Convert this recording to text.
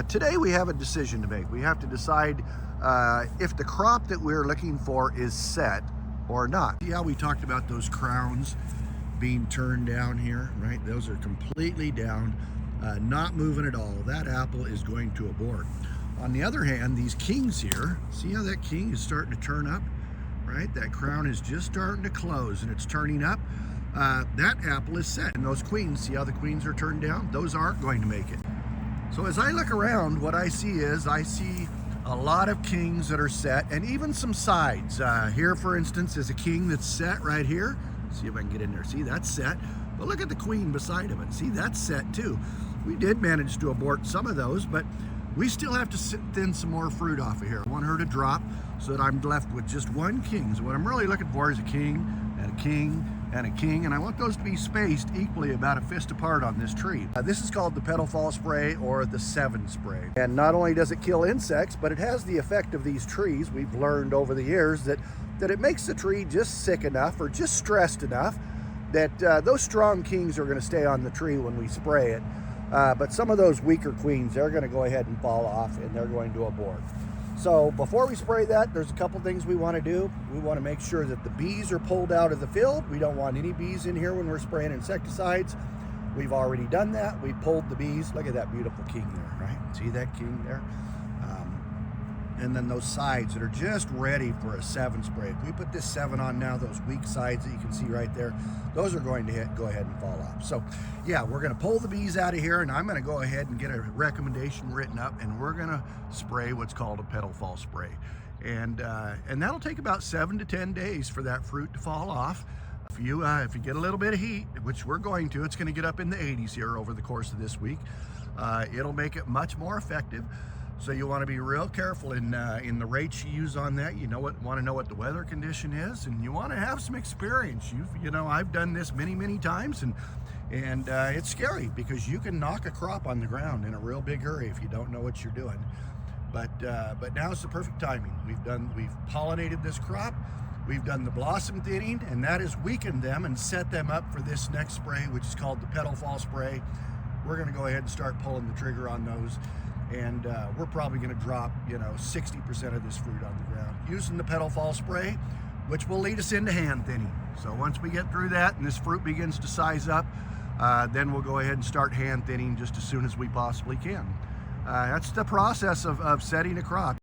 Today we have a decision to make. We have to decide if the crop that we're looking for is set or not. See how we talked about those crowns being turned down here, right? Those are completely down, not moving at all. That apple is going to abort. On the other hand, these kings here, see how that king is starting to turn up, right? That crown is just starting to close and it's turning up. That apple is set. And those queens, see how the queens are turned down? Those aren't going to make it. So as I look around, what I see a lot of kings that are set and even some sides. Here, for instance, is a king that's set right here. See if I can get in there. See, that's set. But look at the queen beside of it. See, that's set too. We did manage to abort some of those, but we still have to thin some more fruit off of here. I want her to drop so that I'm left with just one king. So what I'm really looking for is a king and a king and a king, and I want those to be spaced equally about a fist apart on this tree. This is called the Petal Fall Spray or the 7 spray. And not only does it kill insects, but it has the effect of these trees. We've learned over the years that it makes the tree just sick enough or just stressed enough that those strong kings are going to stay on the tree when we spray it. But some of those weaker queens, they're going to go ahead and fall off and they're going to abort. So before we spray that, there's a couple things we want to do. We want to make sure that the bees are pulled out of the field. We don't want any bees in here when we're spraying insecticides. We've already done that. We pulled the bees. Look at that beautiful king there, right? See that king there? And then those sides that are just ready for a 7 spray. If we put this 7 on now, those weak sides that you can see right there, those are going to go ahead and fall off. So yeah, we're going to pull the bees out of here, and I'm going to go ahead and get a recommendation written up, and we're going to spray what's called a Petal Fall Spray. And that'll take about 7 to 10 days for that fruit to fall off. If you get a little bit of heat, which we're going to, it's going to get up in the 80s here over the course of this week. It'll make it much more effective. So you want to be real careful in the rates you use on that. You want to know what the weather condition is, and you want to have some experience. I've done this many times, and it's scary because you can knock a crop on the ground in a real big hurry if you don't know what you're doing. But now is the perfect timing. We've pollinated this crop. We've done the blossom thinning, and that has weakened them and set them up for this next spray, which is called the Petal Fall Spray. We're going to go ahead and start pulling the trigger on those. And we're probably going to drop 60% of this fruit on the ground using the Petal Fall Spray, which will lead us into hand thinning. So once we get through that and this fruit begins to size up, then we'll go ahead and start hand thinning just as soon as we possibly can. That's the process of setting a crop.